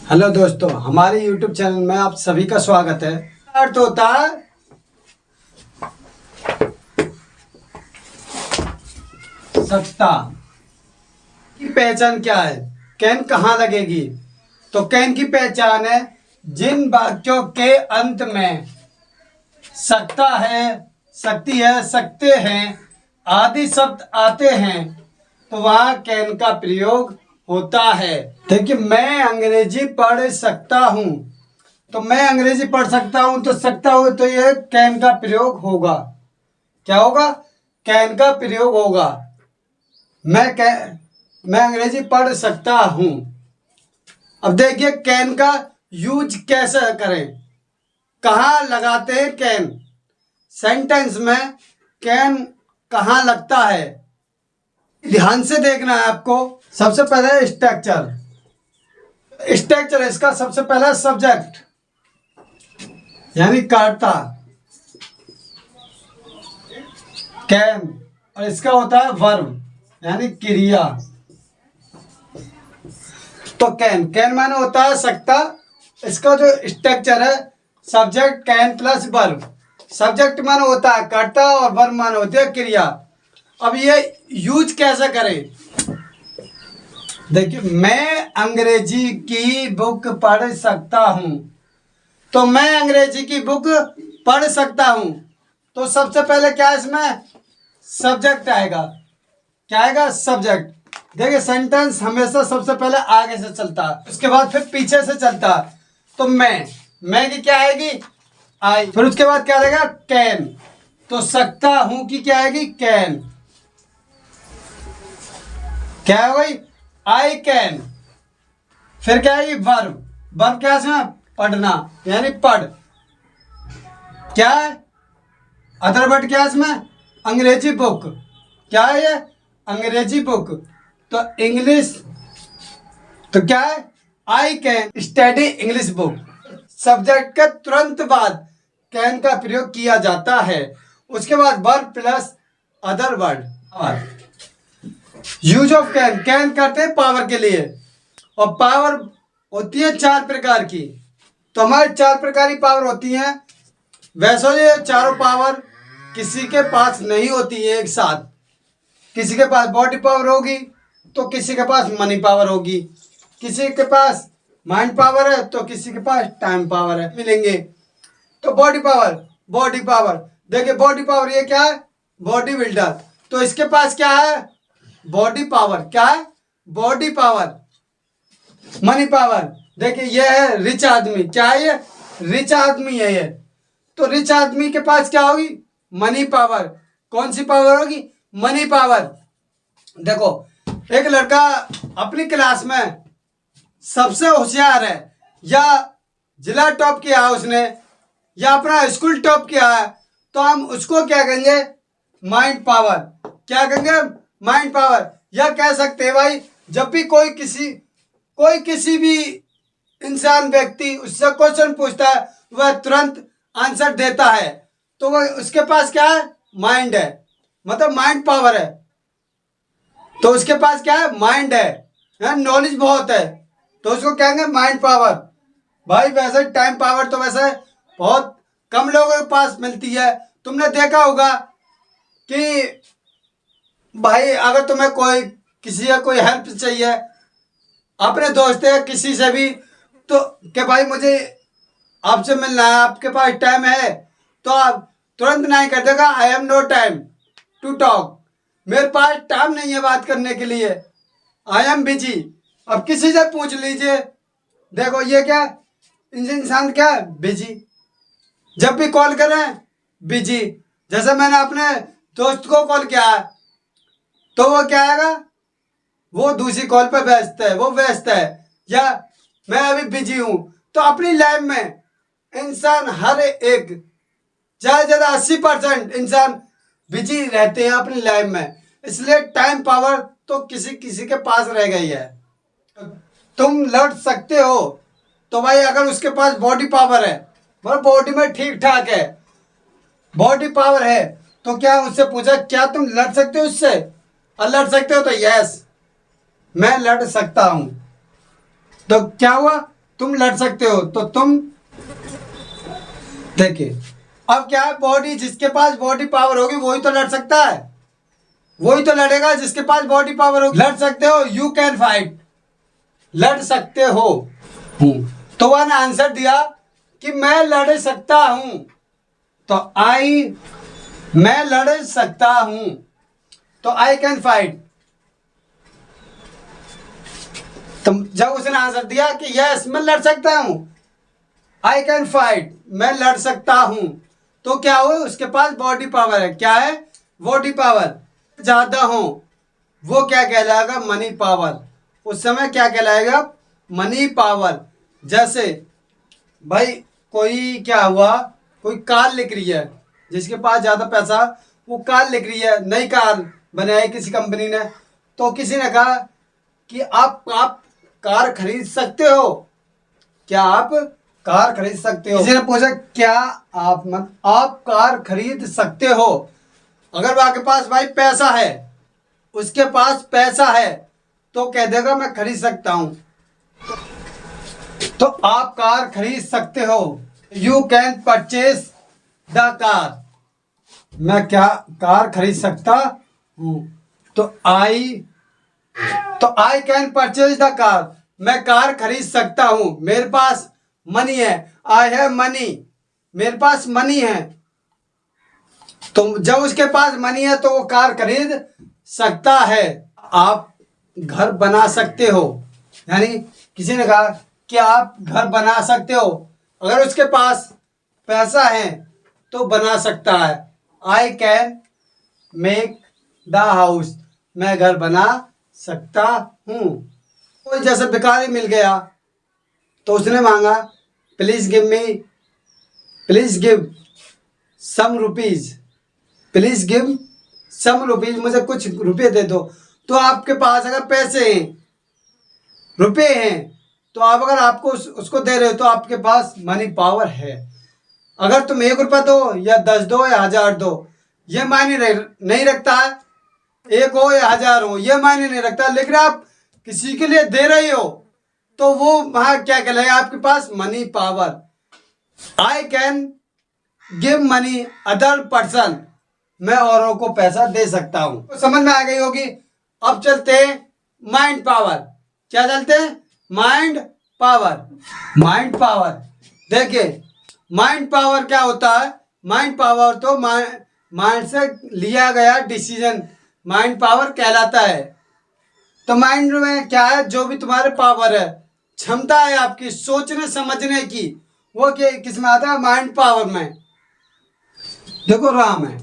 Hello दोस्तों, हमारे YouTube channel में आप सभी का स्वागत है। अर्थ होता है सत्ता की पहचान क्या है, कैन कहाँ लगेगी। तो कैन की पहचान है जिन वाक्यों के अंत में सत्ता है, शक्ति है, सकते हैं आदि शब्द आते हैं तो वहाँ कैन का प्रयोग होता है। देखिए, मैं अंग्रेजी पढ़ सकता हूँ, तो मैं अंग्रेजी पढ़ सकता हूँ तो सकता हूँ, तो ये कैन का प्रयोग होगा। क्या होगा? कैन का प्रयोग होगा। मैं अंग्रेजी पढ़ सकता हूँ। अब देखिए कैन का यूज कैसे करें, कहाँ लगाते हैं कैन, सेंटेंस में कैन कहाँ लगता है, ध्यान से देखना है आपको। सबसे पहले स्ट्रक्चर इसका सबसे पहला सब्जेक्ट यानी कर्ता कैन, और इसका होता है वर्ब यानी क्रिया। तो कैन माने होता है सकता, इसका जो स्ट्रक्चर है subject can plus verb. Subject माने होता है कर्ता और वर्ब माने होती है क्रिया। अब ये यूज कैसे करें, देखिए, मैं अंग्रेजी की बुक पढ़ सकता हूँ, तो मैं अंग्रेजी की बुक पढ़ सकता हूँ, तो सबसे पहले क्या इसमें सब्जेक्ट आएगा। क्या आएगा? सब्जेक्ट। देखिए, सेंटेंस हमेशा सबसे पहले आगे से चलता है, उसके बाद फिर पीछे से चलता है। तो मैं की क्या आएगी? आई। फिर उसके बाद क्या आएगा? कैन। तो सकता हूं की क्या आएगी? कैन। क्या है भाई? I can. फिर क्या है? वर्ब। वर्ब क्या है? पढ़ना यानी पढ़। क्या है? अदर वर्ड क्या है इसमें? अंग्रेजी बुक। क्या है ये? अंग्रेजी बुक। तो इंग्लिश, तो क्या है? I can study English book. Subject के तुरंत बाद कैन का प्रयोग किया जाता है। उसके बाद verb plus other word. Use of can करते हैं पावर के लिए, और पावर होती है 4 प्रकार की। तो हमारे 4 प्रकार की पावर होती हैं। वैसे ये चारों पावर किसी के पास नहीं होती है एक साथ। किसी के पास बॉडी पावर होगी, तो किसी के पास मनी पावर होगी, किसी के पास माइंड पावर है, तो किसी के पास टाइम पावर है, मिलेंगे। तो बॉडी पावर देखिए, बॉडी पावर ये क्या है? Body builder. तो इसके पास क्या है? Body power. क्या है? Body power. मनी पावर देखिए, ये है रिच आदमी। क्या है ये? रिच आदमी है ये। तो रिच आदमी के पास क्या होगी? Money power. कौन सी पावर होगी? Money power. देखो, एक लड़का अपनी क्लास में सबसे होशियार है, या जिला टॉप किया है उसने, या अपना स्कूल टॉप किया है, तो हम उसको क्या कहेंगे? Mind power. क्या कहेंगे? Mind power. या कह सकते हैं भाई, जब भी कोई किसी भी इंसान व्यक्ति उससे क्वेश्चन पूछता है, वह तुरंत आंसर देता है, तो वह उसके पास क्या है? माइंड है, मतलब माइंड पावर है। तो उसके पास क्या है? माइंड है, नॉलेज बहुत है, तो उसको कहेंगे माइंड पावर। भाई वैसे टाइम पावर तो वैसे बहुत कम लोगों के पास मिलती है। तुमने देखा होगा कि भाई अगर तुम्हें किसी का कोई हेल्प चाहिए, अपने दोस्त है किसी से भी, तो कि भाई मुझे आपसे मिलना है, आपके पास टाइम है? तो आप तुरंत नहीं कर देगा, I have no time to talk, मेरे पास टाइम नहीं है बात करने के लिए, आई एम बिजी। अब किसी से पूछ लीजिए, देखो ये क्या इंसान क्या है? बिजी। जब भी कॉल करें बिजी। जैसे मैंने अपने दोस्त को कॉल किया है, तो वो क्या आएगा? वो दूसरी कॉल पर व्यस्त है, वो व्यस्त है, या मैं अभी बिजी हूं। तो अपनी लाइफ में इंसान हर एक ज़्यादा 80% इंसान बिजी रहते हैं अपनी लाइफ में। इसलिए टाइम पावर तो किसी के पास रह गई है। तुम लड़ सकते हो, तो भाई अगर उसके पास बॉडी पावर है, मतलब बॉडी में ठीक ठाक है, बॉडी पावर है, तो क्या उससे पूछा क्या तुम लड़ सकते हो उससे? और लड़ सकते हो तो यस, मैं लड़ सकता हूं। तो क्या हुआ? तुम लड़ सकते हो, तो तुम देखिए अब क्या है, बॉडी, जिसके पास बॉडी पावर होगी वही तो लड़ सकता है, वही तो लड़ेगा जिसके पास बॉडी पावर होगी। लड़ सकते हो, यू कैन फाइट, लड़ सकते हो। तो वह ने आंसर दिया कि मैं लड़ सकता हूं, तो मैं लड़ सकता हूं, तो आई कैन फाइट। तो जब उसने आंसर दिया कि यस मैं लड़ सकता हूं, आई कैन फाइट, मैं लड़ सकता हूं, तो क्या हो, उसके पास बॉडी पावर है। क्या है? Body power. ज्यादा हो वो क्या कहलाएगा? Money power. उस समय क्या कहलाएगा? Money power. जैसे भाई कोई क्या हुआ, कोई कार लिख रही है, जिसके पास ज्यादा पैसा, वो कार लिख रही है, नई कार बनाई किसी कंपनी ने, तो किसी ने कहा कि आप कार खरीद सकते हो, क्या आप कार खरीद सकते हो? किसी ने पूछा क्या आप कार खरीद सकते हो? अगर आपके पास भाई पैसा है, उसके पास पैसा है, तो कह देगा मैं खरीद सकता हूं, तो आप कार खरीद सकते हो। You can purchase the car, मैं क्या कार खरीद सकता हूं, तो I can purchase the car, मैं कार खरीद सकता हूं, मेरे पास मनी है, आई हैव मनी, मेरे पास मनी है। तो जब उसके पास मनी है तो वो कार खरीद सकता है। आप घर बना सकते हो, यानी किसी ने कहा कि आप घर बना सकते हो, अगर उसके पास पैसा है तो बना सकता है। I can make the house, मैं घर बना सकता हूं। कोई जैसे भिखारी मिल गया तो उसने मांगा please give some rupees, please give some rupees, मुझे कुछ रुपए दे दो। तो आपके पास अगर पैसे हैं, रुपए हैं, तो आप अगर आपको उसको दे रहे हो तो आपके पास मनी पावर है। अगर तुम 1 रुपया दो या 10 दो या 1000 दो, ये मायने नहीं रखता है, 1 हो या 1000 हो, ये मायने नहीं रखता, लेकिन आप किसी के लिए दे रही हो तो वो वहां क्या कहलाएगा? आपके पास money power. I can give money other person, मैं औरों को पैसा दे सकता हूं। तो समझ में आ गई होगी। अब चलते हैं माइंड पावर। क्या चलते हैं? Mind power. माइंड पावर देखिए, माइंड पावर क्या होता है? माइंड पावर तो माइंड से लिया गया डिसीजन माइंड पावर कहलाता है। तो माइंड में क्या है? जो भी तुम्हारे पावर है, क्षमता है आपकी सोचने समझने की, वो किस में आता है? माइंड पावर में। देखो राम है,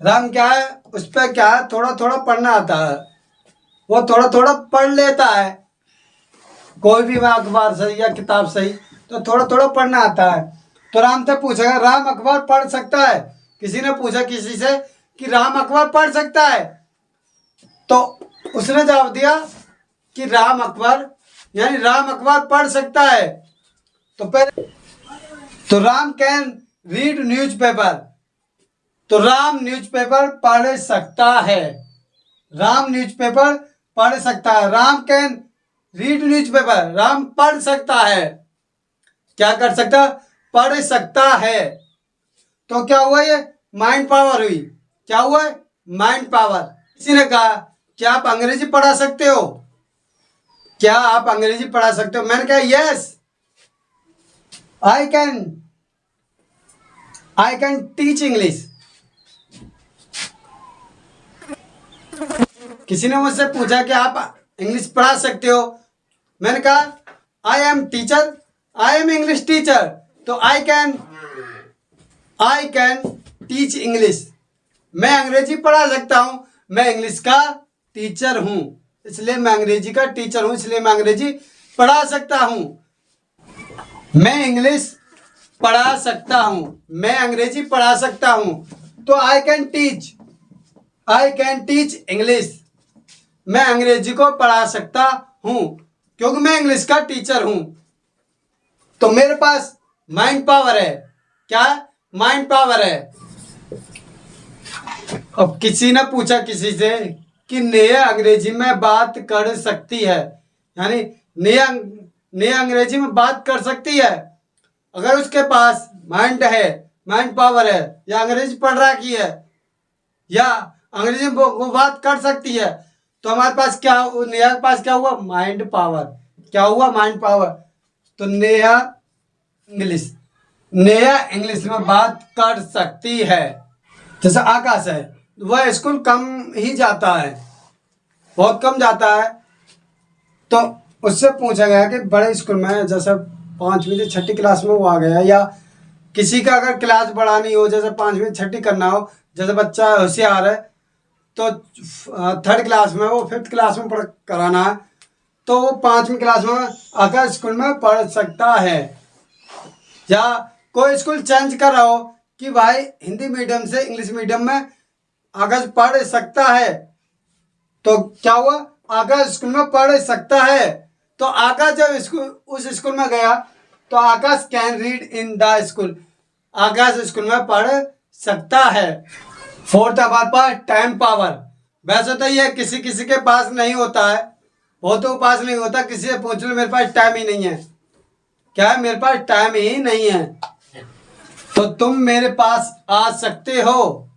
राम क्या है? उस पर क्या है? थोड़ा थोड़ा पढ़ना आता है, वो थोड़ा थोड़ा पढ़ लेता है, कोई भी अखबार सही या किताब सही, तो थोड़ा थोड़ा पढ़ना आता है। तो राम से पूछेगा राम अखबार पढ़ सकता है? किसी ने पूछा किसी से कि राम अखबार पढ़ सकता है, तो उसने जवाब दिया कि राम अखबार, यानी राम अखबार पढ़ सकता है। तो राम कैन रीड न्यूज़पेपर, तो राम न्यूज़पेपर पढ़ सकता है, राम न्यूज़पेपर पढ़ सकता है। Ram can read newspaper, Ram पढ़ सकता है। क्या कर सकता? पढ़ सकता है। तो क्या हुआ? ये माइंड पावर हुई। क्या हुआ? Mind power. किसी ने कहा क्या आप अंग्रेजी पढ़ा सकते हो? क्या आप अंग्रेजी पढ़ा सकते हो? मैंने कहा yes I can teach English. किसी ने मुझसे पूछा कि आप इंग्लिश पढ़ा सकते हो? मैंने कहा I am teacher, I am English teacher, तो आई कैन टीच इंग्लिश, मैं अंग्रेजी पढ़ा सकता हूं, मैं इंग्लिश का टीचर हूं, इसलिए मैं अंग्रेजी का टीचर हूं, इसलिए मैं अंग्रेजी पढ़ा सकता हूं। मैं इंग्लिश पढ़ा सकता हूं, मैं अंग्रेजी पढ़ा सकता हूं, तो आई कैन टीच इंग्लिश, मैं अंग्रेजी को पढ़ा सकता हूं क्योंकि मैं इंग्लिश का टीचर हूं। तो मेरे पास माइंड पावर है। क्या? माइंड पावर है। अब किसी ने पूछा किसी से कि नेहा अंग्रेजी में बात कर सकती है, यानी नेहा नेहा अंग्रेजी में बात कर सकती है अगर उसके पास माइंड है, माइंड पावर है, या अंग्रेजी पढ़ रखी है, या अंग्रेजी में वो बात कर सकती है, तो हमारे पास क्या, नेहा के पास क्या हुआ, माइंड पावर। क्या हुआ, माइंड पावर। तो नेहा इंग्लिश में बात कर सकती है। जैसे आकाश है, वह स्कूल कम ही जाता है, बहुत कम जाता है। तो उससे पूछा गया कि बड़े स्कूल में, जैसे 5वीं से 6ठी क्लास में वो आ गया, या किसी का अगर क्लास बढ़ानी हो, जैसे 5वीं 6ठी करना हो, जैसे बच्चा होशियार है तो 3rd क्लास में, वो 5th क्लास में पढ़ कराना है, तो वो 5वीं क्लास में आकर स्कूल में पढ़ सकता है। या कोई स्कूल चेंज कर रहा हो कि भाई हिंदी मीडियम से इंग्लिश मीडियम में आकाश पढ़ सकता है, तो क्या हुआ, आकाश स्कूल में पढ़ सकता है। तो आकाश जब उस स्कूल में गया तो Akash can read in the school, Akash school में पढ़ सकता है। 4th हमारे पास टाइम पावर। वैसे तो ये किसी किसी के पास नहीं होता है, बहुतों के पास नहीं होता। किसी से पूछ लो, मेरे पास टाइम ही नहीं है। क्या है, मेरे पास टाइम ही नहीं है। तो तुम मेरे पास आ सकते हो।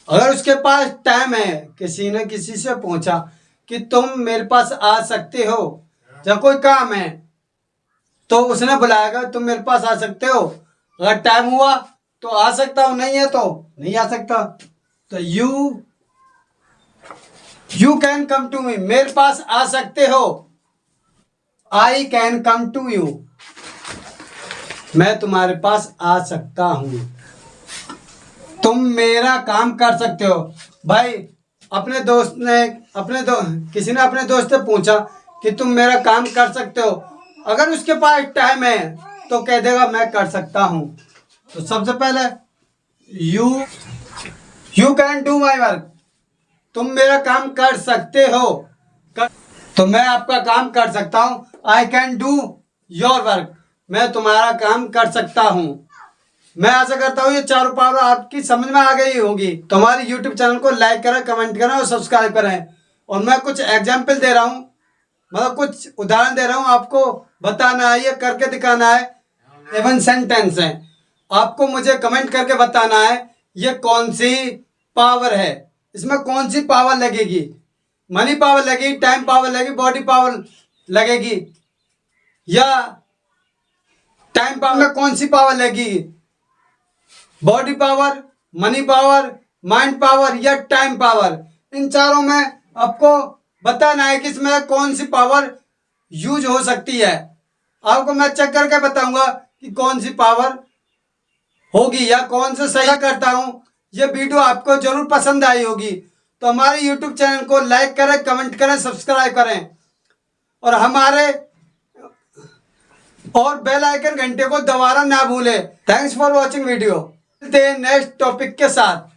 अगर उसके पास टाइम है, किसी ने किसी से पूछा कि तुम मेरे पास आ सकते हो, जब कोई काम है तो उसने बुलाएगा, तुम मेरे पास आ सकते हो। अगर टाइम हुआ तो आ सकता हूं, नहीं है तो नहीं आ सकता। तो you can come to me, मेरे पास आ सकते हो। I can come to you, मैं तुम्हारे पास आ सकता हूं। तुम मेरा काम कर सकते हो। भाई किसी ने अपने दोस्त से पूछा कि तुम मेरा काम कर सकते हो, अगर उसके पास टाइम है तो कह देगा मैं कर सकता हूं। तो सबसे पहले you can do my work, तुम मेरा काम कर सकते हो। तो मैं आपका काम कर सकता हूं। I can do your work, मैं तुम्हारा काम कर सकता हूं। मैं आशा करता हूँ ये चारों पावर आपकी समझ में आ गई होगी। तो हमारे YouTube चैनल को लाइक करें, कमेंट करें और सब्सक्राइब करें। और मैं कुछ एग्जाम्पल दे रहा हूँ, मतलब कुछ उदाहरण दे रहा हूँ, आपको बताना है, ये करके दिखाना है। इवन सेंटेंस है, आपको मुझे कमेंट करके बताना है ये कौन सी पावर है, इसमें कौन सी पावर लगेगी। मनी पावर लगेगी, टाइम पावर लगेगी, बॉडी पावर लगेगी, या टाइम पावर में कौन सी पावर लगेगी, body power, money power, mind power या टाइम पावर। इन चारों में आपको बताना है कि इसमें कौन सी पावर यूज हो सकती है। आपको मैं चेक करके बताऊंगा कि कौन सी पावर होगी या कौन से सही करता हूं। ये वीडियो आपको जरूर पसंद आई होगी। तो हमारे YouTube चैनल को लाइक करें, कमेंट करें, सब्सक्राइब करें और हमारे और बेल आइकन घंटे को दबाना ना भूलें। Thanks for watching video. Next topic के साथ।